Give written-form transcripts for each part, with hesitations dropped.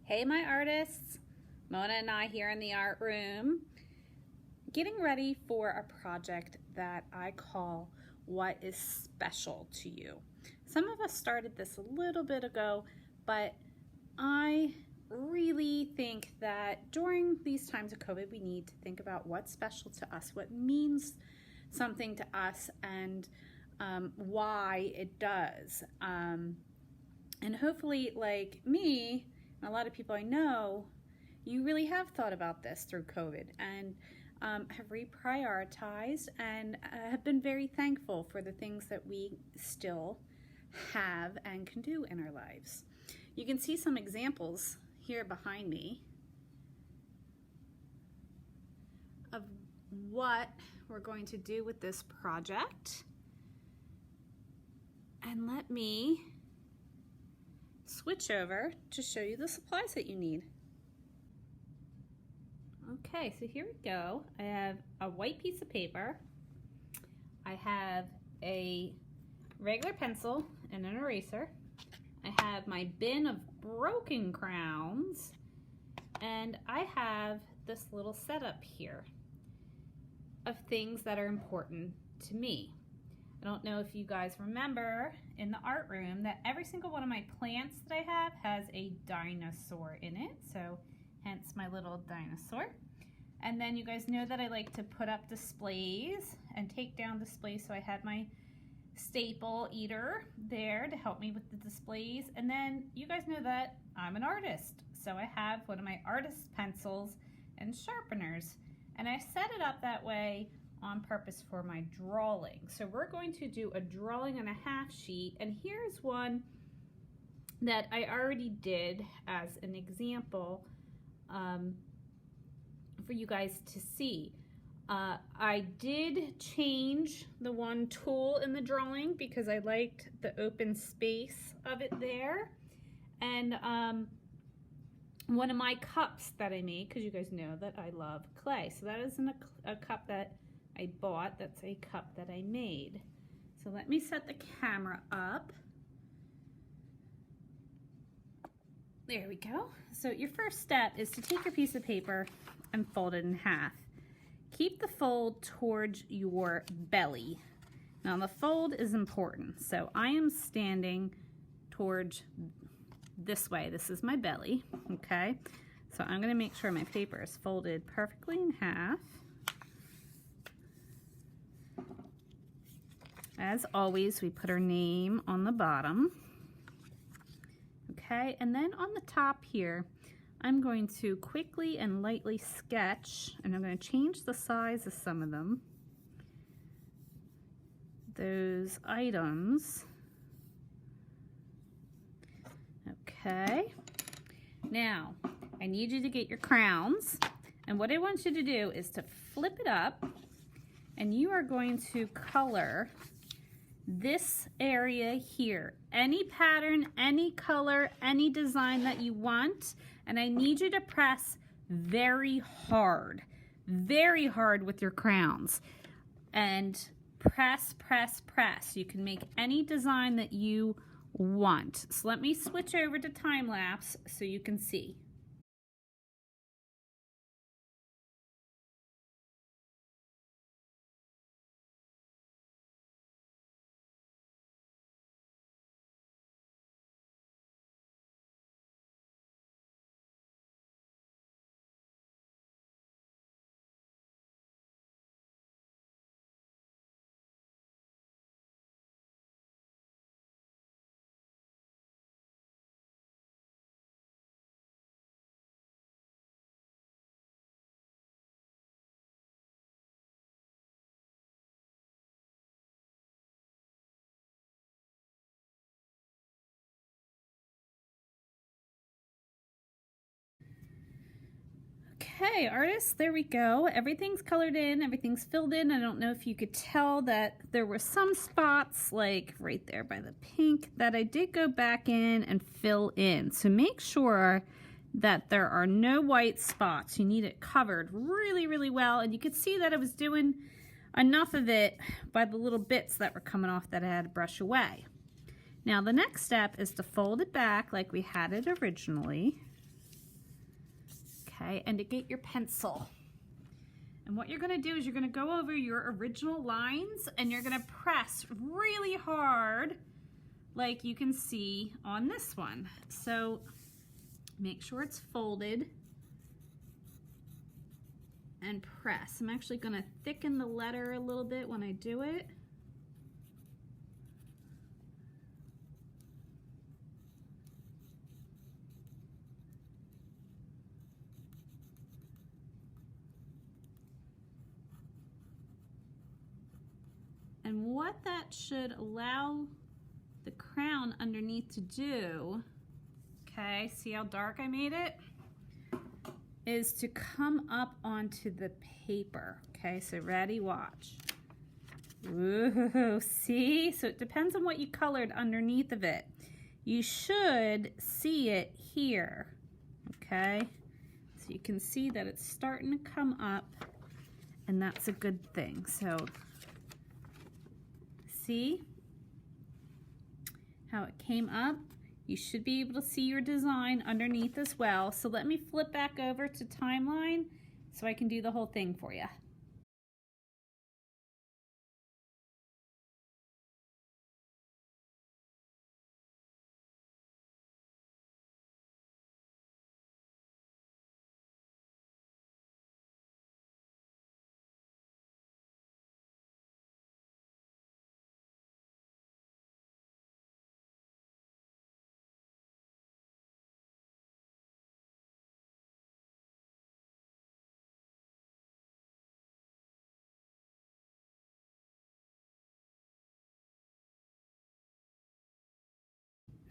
Hey my artists, Mona and I here in the art room getting ready for a project that I call What is Special to You. Some of us started this a little bit ago, but I really think that during these times of COVID we need to think about what's special to us, what means something to us, and why it does. And hopefully, like me, and a lot of people I know, you really have thought about this through COVID and have reprioritized and have been very thankful for the things that we still have and can do in our lives. You can see some examples here behind me of what we're going to do with this project. And let me switch over to show you the supplies that you need. Okay, so here we go. I have a white piece of paper. I have a regular pencil and an eraser. I have my bin of broken crowns, and I have this little setup here of things that are important to me. I don't know if you guys remember in the art room that every single one of my plants that I have has a dinosaur in it, so hence my little dinosaur. And then you guys know that I like to put up displays and take down displays, so I had my staple eater there to help me with the displays. And then you guys know that I'm an artist, so I have one of my artist pencils and sharpeners, and I set it up that way on purpose for my drawing. So we're going to do a drawing on a half sheet, and here's one that I already did as an example for you guys to see. I did change the one tool in the drawing because I liked the open space of it there, and one of my cups that I made, because you guys know that I love clay, so that isn't a cup that I bought, that's a cup that I made. So let me set the camera up. There we go. So your first step is to take your piece of paper and fold it in half. Keep the fold towards your belly. Now the fold is important. So I am standing towards this way. This is my belly, okay? So I'm gonna make sure my paper is folded perfectly in half. As always, we put our name on the bottom. Okay, and then on the top here, I'm going to quickly and lightly sketch, and I'm going to change the size of some of them, those items. Okay, now I need you to get your crowns, and what I want you to do is to flip it up, and you are going to color this area here. Any pattern, any color, any design that you want, and I need you to press very hard with your crowns. And press, press, press. You can make any design that you want. So let me switch over to time lapse so you can see. Okay, artists, there we go. Everything's colored in, everything's filled in. I don't know if you could tell that there were some spots, like right there by the pink, that I did go back in and fill in. So make sure that there are no white spots. You need it covered really, really well. And you could see that I was doing enough of it by the little bits that were coming off that I had to brush away. Now the next step is to fold it back like we had it originally. Okay, and to get your pencil. And what you're going to do is you're going to go over your original lines and you're going to press really hard like you can see on this one. So make sure it's folded and press. I'm actually going to thicken the letter a little bit when I do it. And what that should allow the crown underneath to do, okay, see how dark I made it? Is to come up onto the paper. Okay, so ready, watch. Ooh, see? So it depends on what you colored underneath of it. You should see it here, okay? So you can see that it's starting to come up, and that's a good thing. So see how it came up? You should be able to see your design underneath as well. So let me flip back over to timeline so I can do the whole thing for you.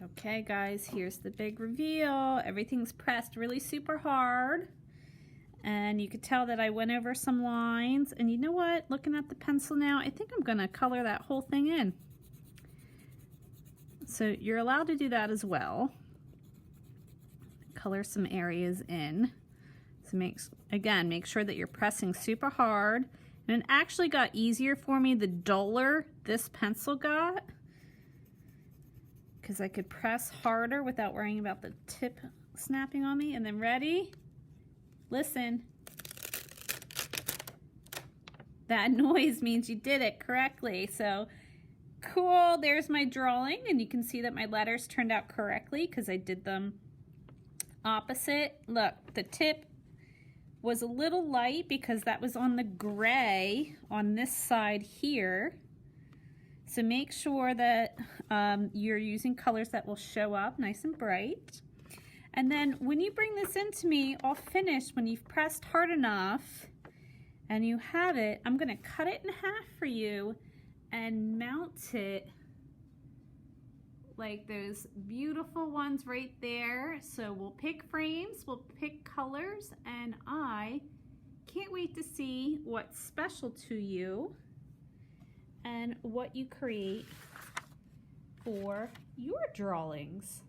Okay guys, here's the big reveal. Everything's pressed really super hard. And you could tell that I went over some lines. And you know what? Looking at the pencil now, I think I'm gonna color that whole thing in. So you're allowed to do that as well. Color some areas in. So make sure that you're pressing super hard. And it actually got easier for me the duller this pencil got, because I could press harder without worrying about the tip snapping on me. And then ready? Listen. That noise means you did it correctly. So cool, there's my drawing, and you can see that my letters turned out correctly because I did them opposite. Look, the tip was a little light because that was on the gray on this side here. So make sure that you're using colors that will show up nice and bright. And then when you bring this in to me, all finished, when you've pressed hard enough and you have it, I'm gonna cut it in half for you and mount it like those beautiful ones right there. So we'll pick frames, we'll pick colors, and I can't wait to see what's special to you and what you create for your drawings.